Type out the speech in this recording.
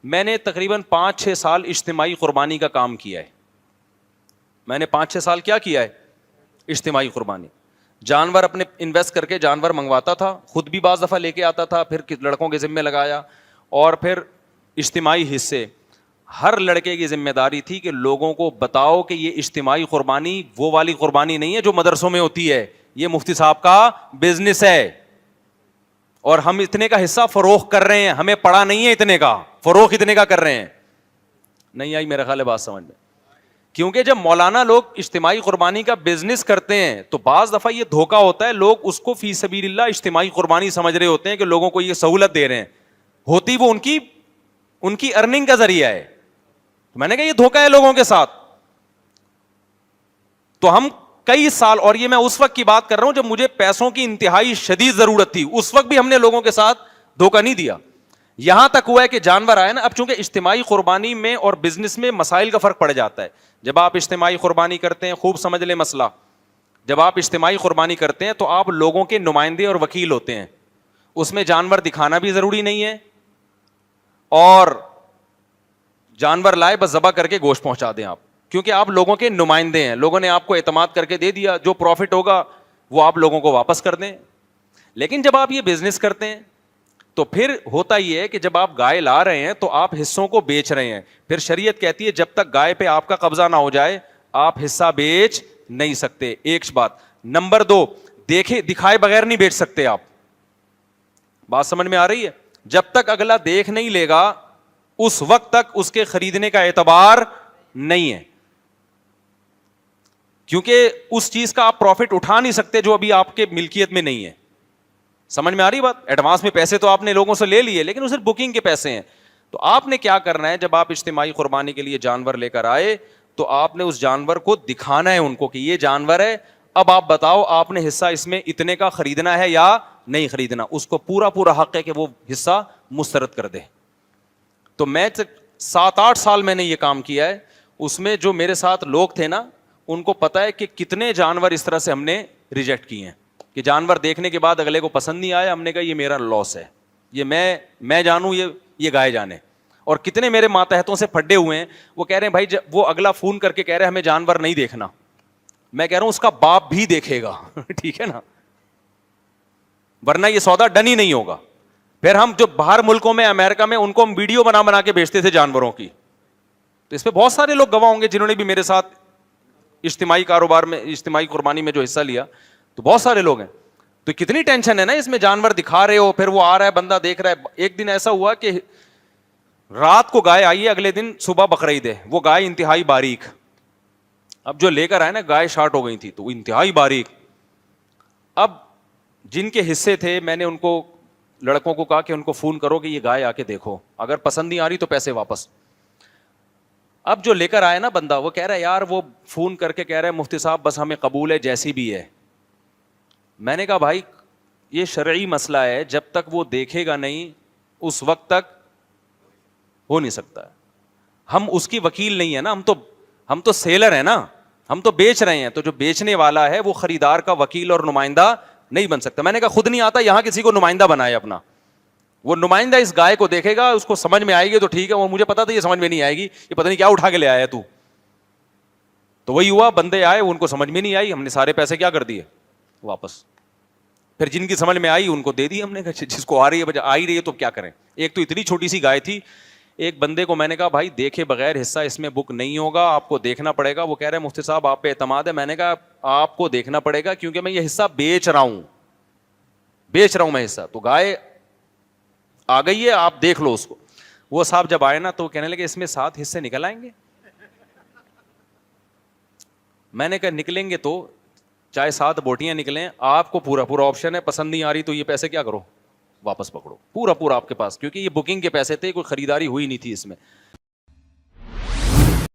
میں نے تقریباً 5-6 سال اجتماعی قربانی کا کام کیا ہے. میں نے 5-6 سال کیا ہے؟ اجتماعی قربانی. جانور اپنے انویسٹ کر کے جانور منگواتا تھا, خود بھی بعض دفعہ لے کے آتا تھا, پھر لڑکوں کے ذمہ لگایا, اور پھر اجتماعی حصے. ہر لڑکے کی ذمہ داری تھی کہ لوگوں کو بتاؤ کہ یہ اجتماعی قربانی وہ والی قربانی نہیں ہے جو مدرسوں میں ہوتی ہے, یہ مفتی صاحب کا بزنس ہے, اور ہم اتنے کا حصہ فروخت کر رہے ہیں, ہمیں پڑا نہیں ہے اتنے کا, فروخت اتنے کا کر رہے ہیں. نہیں آئی میرا خیال ہے بات سمجھ میں؟ کیونکہ جب مولانا لوگ اجتماعی قربانی کا بزنس کرتے ہیں تو بعض دفعہ یہ دھوکا ہوتا ہے, لوگ اس کو فی سبیل اللہ اجتماعی قربانی سمجھ رہے ہوتے ہیں کہ لوگوں کو یہ سہولت دے رہے ہیں, ہوتی وہ ان کی ارننگ کا ذریعہ ہے. میں نے کہا یہ دھوکا ہے لوگوں کے ساتھ. تو ہم کئی سال, اور یہ میں اس وقت کی بات کر رہا ہوں جب مجھے پیسوں کی انتہائی شدید ضرورت تھی, اس وقت بھی ہم نے لوگوں کے ساتھ دھوکا نہیں دیا. یہاں تک ہوا ہے کہ جانور آئے نا, اب چونکہ اجتماعی قربانی میں اور بزنس میں مسائل کا فرق پڑ جاتا ہے. جب آپ اجتماعی قربانی کرتے ہیں, خوب سمجھ لیں مسئلہ, جب آپ اجتماعی قربانی کرتے ہیں تو آپ لوگوں کے نمائندے اور وکیل ہوتے ہیں. اس میں جانور دکھانا بھی ضروری نہیں ہے, اور جانور لائے بس ذبح کر کے گوشت پہنچا دیں آپ, کیونکہ آپ لوگوں کے نمائندے ہیں, لوگوں نے آپ کو اعتماد کر کے دے دیا, جو پروفٹ ہوگا وہ آپ لوگوں کو واپس کر دیں. لیکن جب آپ یہ بزنس کرتے ہیں تو پھر ہوتا یہ ہے کہ جب آپ گائے لا رہے ہیں تو آپ حصوں کو بیچ رہے ہیں. پھر شریعت کہتی ہے جب تک گائے پہ آپ کا قبضہ نہ ہو جائے آپ حصہ بیچ نہیں سکتے. ایک بات. نمبر 2, دکھائے بغیر نہیں بیچ سکتے آپ. بات سمجھ میں آ رہی ہے؟ جب تک اگلا دیکھ نہیں لے گا اس وقت تک اس کے خریدنے کا اعتبار نہیں ہے, کیونکہ اس چیز کا آپ پروفٹ اٹھا نہیں سکتے جو ابھی آپ کے ملکیت میں نہیں ہے. سمجھ میں آ رہی بات؟ ایڈوانس میں پیسے تو آپ نے لوگوں سے لے لیے, لیکن وہ صرف بکنگ کے پیسے ہیں. تو آپ نے کیا کرنا ہے, جب آپ اجتماعی قربانی کے لیے جانور لے کر آئے تو آپ نے اس جانور کو دکھانا ہے ان کو کہ یہ جانور ہے, اب آپ بتاؤ آپ نے حصہ اس میں اتنے کا خریدنا ہے یا نہیں خریدنا. اس کو پورا حق ہے کہ وہ حصہ مسترد کر دے. تو میں 7-8 سال میں نے یہ کام کیا ہے, اس میں جو میرے ساتھ لوگ تھے نا ان کو پتا ہے کہ کتنے جانور اس طرح سے ہم نے ریجیکٹ کیے ہیں کہ جانور دیکھنے کے بعد اگلے کو پسند نہیں آیا, ہم نے کہا یہ میرا لاس ہے, یہ میں جانوں, یہ گائے جانے. اور کتنے میرے ماتحتوں سے پھڈے ہوئے ہیں, وہ کہہ رہے ہیں بھائی وہ اگلا فون کر کے کہہ رہے ہیں ہمیں جانور نہیں دیکھنا. میں کہہ رہا ہوں اس کا باپ بھی دیکھے گا ٹھیک ہے نا, ورنہ یہ سودا ڈن ہی نہیں ہوگا. پھر ہم جو باہر ملکوں میں, امریکہ میں, ان کو ہم ویڈیو بنا کے بیچتے تھے جانوروں کی. تو اس پہ بہت سارے لوگ گواہ ہوں گے جنہوں نے بھی میرے ساتھ اجتماعی کاروبار میں, اجتماعی قربانی میں جو حصہ لیا, تو بہت سارے لوگ ہیں. تو کتنی ٹینشن ہے نا اس میں, جانور دکھا رہے ہو, پھر وہ آ رہا ہے بندہ دیکھ رہا ہے. ایک دن ایسا ہوا کہ رات کو گائے آئی ہے, اگلے دن صبح بقرعید ہے, وہ گائے انتہائی باریک. اب جو لے کر آئے نا گائے شارٹ ہو گئی تھی, تو انتہائی باریک. اب جن کے حصے تھے میں نے ان کو لڑکوں کو کہا کہ ان کو فون کرو کہ یہ گائے آ کے دیکھو, اگر پسند نہیں آ رہی تو پیسے واپس. اب جو لے کر آئے نا بندہ, وہ کہہ رہا ہے یار, وہ فون کر کے کہہ رہا ہے مفتی صاحب بس ہمیں قبول ہے جیسی بھی ہے. میں نے کہا بھائی یہ شرعی مسئلہ ہے, جب تک وہ دیکھے گا نہیں اس وقت تک ہو نہیں سکتا. ہم اس کی وکیل نہیں ہے نا, ہم تو سیلر ہیں نا, ہم تو بیچ رہے ہیں. تو جو بیچنے والا ہے وہ خریدار کا وکیل اور نمائندہ نہیں بن سکتا. میں نے کہا خود نہیں آتا, یہاں کسی کو نمائندہ بنائے اپنا. وہ نمائندہ اس گائے کو دیکھے گا, اس کو سمجھ میں آئے گی تو ٹھیک ہے, وہ مجھے پتا تھا یہ سمجھ میں نہیں آئے گی, یہ پتہ نہیں کیا اٹھا کے لے آیا تو. تو وہی ہوا, بندے آئے ان کو سمجھ میں نہیں آئی, ہم نے سارے پیسے کیا کر دیے واپس. پھر جن کی سمجھ میں آئی ان کو دے دی ہم نے, جس کو آ رہی ہے تو کیا کریں. ایک تو اتنی چھوٹی سی گائے تھی. ایک بندے کو میں نے کہا بھائی دیکھے بغیر حصہ اس میں بک نہیں ہوگا, آپ کو دیکھنا پڑے گا. وہ کہہ رہے ہیں مفتی صاحب آپ پہ اعتماد ہے. میں نے کہا آپ کو دیکھنا پڑے گا کیونکہ میں یہ حصہ بیچ رہا ہوں میں حصہ. تو گائے آ گئی ہے, آپ دیکھ لو اس کو. وہ صاحب جب آئے نا تو کہنے لگے اس میں 7 حصے نکل آئیں گے. میں نے کہا نکلیں گے تو چاہے 7 بوٹیاں نکلیں, آپ کو پورا آپشن ہے, پسند نہیں آ رہی تو یہ پیسے کیا کرو, واپس پکڑو, پورا آپ کے پاس, کیونکہ یہ بکنگ کے پیسے تھے, کوئی خریداری ہوئی نہیں تھی اس میں.